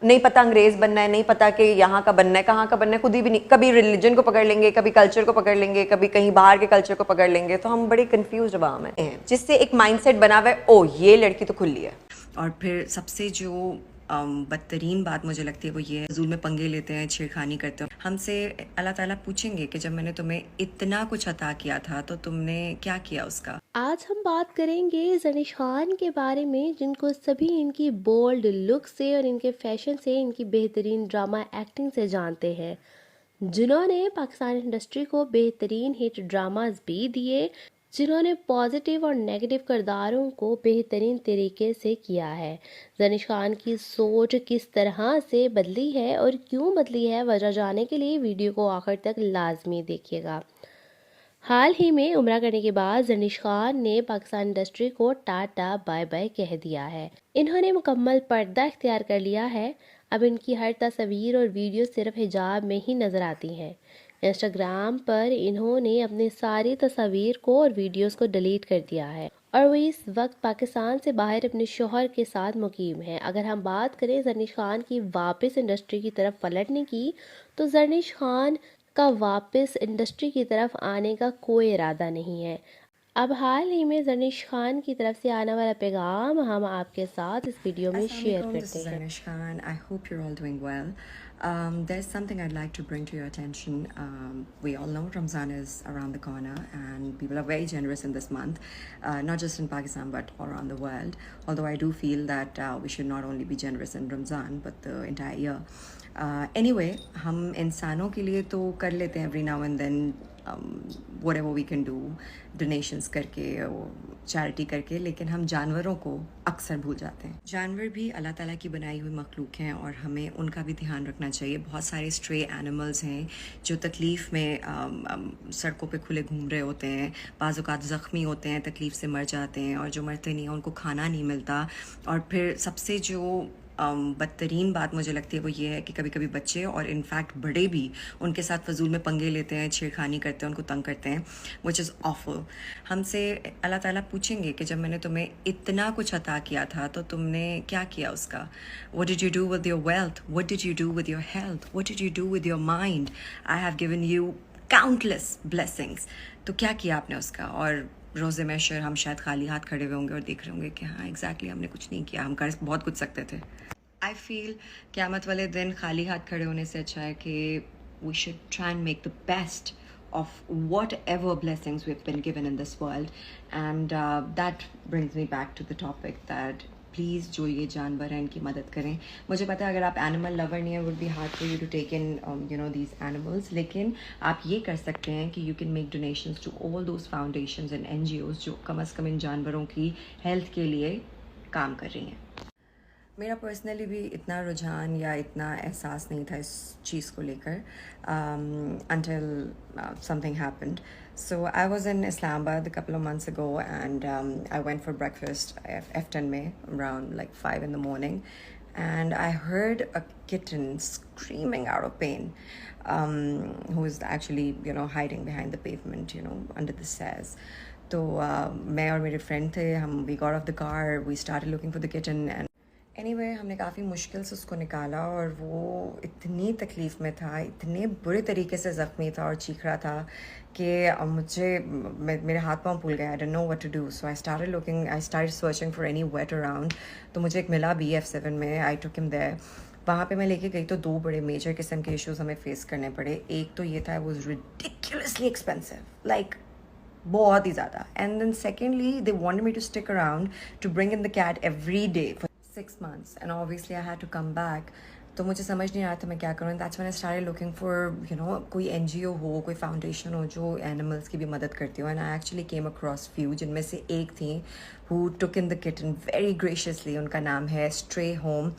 نہیں پتہ انگریز بننا ہے، نہیں پتہ کہ یہاں کا بننا ہے، کہاں کا بننا ہے، خود ہی بھی نہیں. کبھی ریلیجن کو پکڑ لیں گے، کبھی کلچر کو پکڑ لیں گے، کبھی کہیں باہر کے کلچر کو پکڑ لیں گے، تو ہم بڑے کنفیوزڈ عوام ہیں جس سے ایک مائنڈ سیٹ بنا ہوا ہے او یہ لڑکی تو کھلی ہے. اور پھر سب سے جو بدترین بات مجھے لگتی ہے وہ یہ ہے فضول میں پنگے لیتے ہیں، چھیڑخانی کرتے ہیں. ہم سے اللہ تعالیٰ پوچھیں گے کہ جب میں نے تمہیں اتنا کچھ عطا کیا تھا تو تم نے کیا کیا اس کا. آج ہم بات کریں گے زرنش خان کے بارے میں، جن کو سبھی ان کی بولڈ لک سے اور ان کے فیشن سے، ان کی بہترین ڈرامہ ایکٹنگ سے جانتے ہیں، جنہوں نے پاکستان انڈسٹری کو بہترین ہٹ ڈراماز بھی دیے، جنہوں نے پازیٹیو اور نیگیٹو کرداروں کو بہترین طریقے سے کیا ہے. زرنش خان کی سوچ کس طرح سے بدلی ہے اور کیوں بدلی ہے، وجہ جاننے کے لیے ویڈیو کو آخر تک لازمی دیکھیے گا. حال ہی میں عمرہ کرنے کے بعد زرنش خان نے پاکستان انڈسٹری کو ٹاٹا بائے بائے کہہ دیا ہے. انہوں نے مکمل پردہ اختیار کر لیا ہے. اب ان کی ہر تصویر اور ویڈیو صرف حجاب میں ہی نظر آتی ہیں. انسٹاگرام پر انہوں نے اپنی ساری تصاویر کو اور ویڈیوز کو ڈیلیٹ کر دیا ہے اور وہ اس وقت پاکستان سے باہر اپنے شوہر کے ساتھ مقیم ہے. اگر ہم بات کریں زرنش خان کی واپس انڈسٹری کی طرف پلٹنے کی، تو زرنش خان کا واپس انڈسٹری کی طرف آنے کا کوئی ارادہ نہیں ہے. اب حال ہی میں زرنش خان کی طرف سے آنے والا پیغام ہم آپ کے ساتھ اس ویڈیو میں السلام شیئر علیکم، دس کرتے از ہیں. Zarnish Khan. I hope you're all doing well. There's something I'd like to bring to your attention. We all know Ramzan is around the corner and people are very generous in this month, not just in Pakistan but all around the world. Although I do feel that we should not only be generous in Ramzan but the entire year. Anyway, ہم انسانوں کے لیے تو کر لیتے ہیں every now and then whatever we can do, donations کر کے، چیریٹی کر کے، لیکن ہم جانوروں کو اکثر بھول جاتے ہیں. جانور بھی اللہ تعالیٰ کی بنائی ہوئی مخلوق ہیں اور ہمیں ان کا بھی دھیان رکھنا چاہیے. بہت سارے اسٹرے اینیملز ہیں جو تکلیف میں سڑکوں پہ کھلے گھوم رہے ہوتے ہیں، بعض اوقات زخمی ہوتے ہیں، تکلیف سے مر جاتے ہیں، اور جو مرتے نہیں ہیں ان کو کھانا نہیں ملتا. اور پھر سب سے جو بدترین بات مجھے لگتی ہے وہ یہ ہے کہ کبھی کبھی بچے اور انفیکٹ بڑے بھی ان کے ساتھ فضول میں پنگے لیتے ہیں، چھیڑخانی کرتے ہیں، ان کو تنگ کرتے ہیں، which is awful. ہم سے اللہ تعالیٰ پوچھیں گے کہ جب میں نے تمہیں اتنا کچھ عطا کیا تھا تو تم نے کیا کیا اس کا. What did you do with your wealth? What did you do with your health? What did you do with your mind? I have given you countless blessings. تو کیا کیا آپ نے اس کا. اور روز محشر ہم شاید خالی ہاتھ کھڑے ہوئے ہوں گے اور دیکھ رہے ہوں گے کہ ہاں ایگزیکٹلی ہم نے کچھ نہیں کیا، ہم کر بہت کچھ سکتے تھے. آئی فیل قیامت والے دن خالی ہاتھ کھڑے ہونے سے اچھا ہے کہ we should try and make the best of whatever blessings we've been given in this world. And that brings me back to the topic that please جو یہ جانور ہیں ان کی مدد کریں. مجھے پتہ ہے اگر آپ اینیمل لور نہیں ہیں would be hard for you to take in these animals، لیکن آپ یہ کر سکتے ہیں کہ you can make donations to all those foundations and NGOs جو کم از کم ان جانوروں کی ہیلتھ کے لیے کام کر رہی ہیں. میرا پرسنلی بھی اتنا رجحان یا اتنا احساس نہیں تھا اس چیز کو لے کر until something happened. So I was in Islamabad a couple of months ago and I went for breakfast F10 میں around like 5 in the morning and I heard a kitten screaming out of pain who was actually hiding behind the pavement under the stairs. تو میں اور میرے friend تھے، ہم we got off the car, we started looking for the kitten and anyway ہم نے کافی مشکل سے اس کو نکالا اور وہ اتنی تکلیف میں تھا، اتنے برے طریقے سے زخمی تھا اور چیخ رہا تھا کہ میرے ہاتھ پاؤں پھول گئے. I didn't know what to do, so I started searching for any vet around. تو مجھے ایک ملا BF7 میں. I took him there. وہاں پہ میں لے کے گئی تو 2 بڑے میجر قسم کے ایشوز ہمیں فیس کرنے پڑے. ایک تو یہ تھا was ridiculously expensive, like بہت ہی زیادہ. And then secondly they wanted me to stick around to bring in the cat every day for 6 months and obviously I had to come back. تو مجھے سمجھ نہیں آیا تھا میں کیا کروں. That's when I started looking for کوئی NGO ہو، کوئی فاؤنڈیشن ہو جو اینیملس کی بھی مدد کرتی ہو. And I actually came across few جن میں سے ایک تھیں who took in the kitten very graciously. ان کا نام ہے Stray Home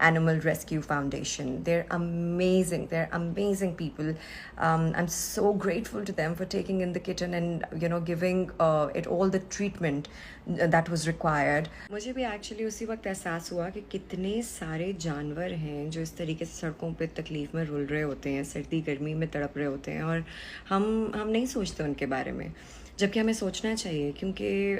Animal Rescue Foundation. They're amazing people. I'm so grateful to them for taking in the kitten and giving it all the treatment that was required. مجھے بھی actually اسی وقت احساس ہوا کہ کتنے سارے جانور ہیں جو اس طریقے سے سڑکوں پہ تکلیف میں رول رہے ہوتے ہیں، سردی گرمی میں تڑپ رہے ہوتے ہیں، اور ہم نہیں سوچتے ان کے بارے میں، جبکہ ہمیں سوچنا چاہیے. کیونکہ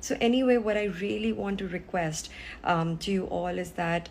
So anyway, what I really want to request to you all is that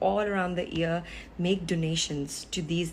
all around the year make donations to these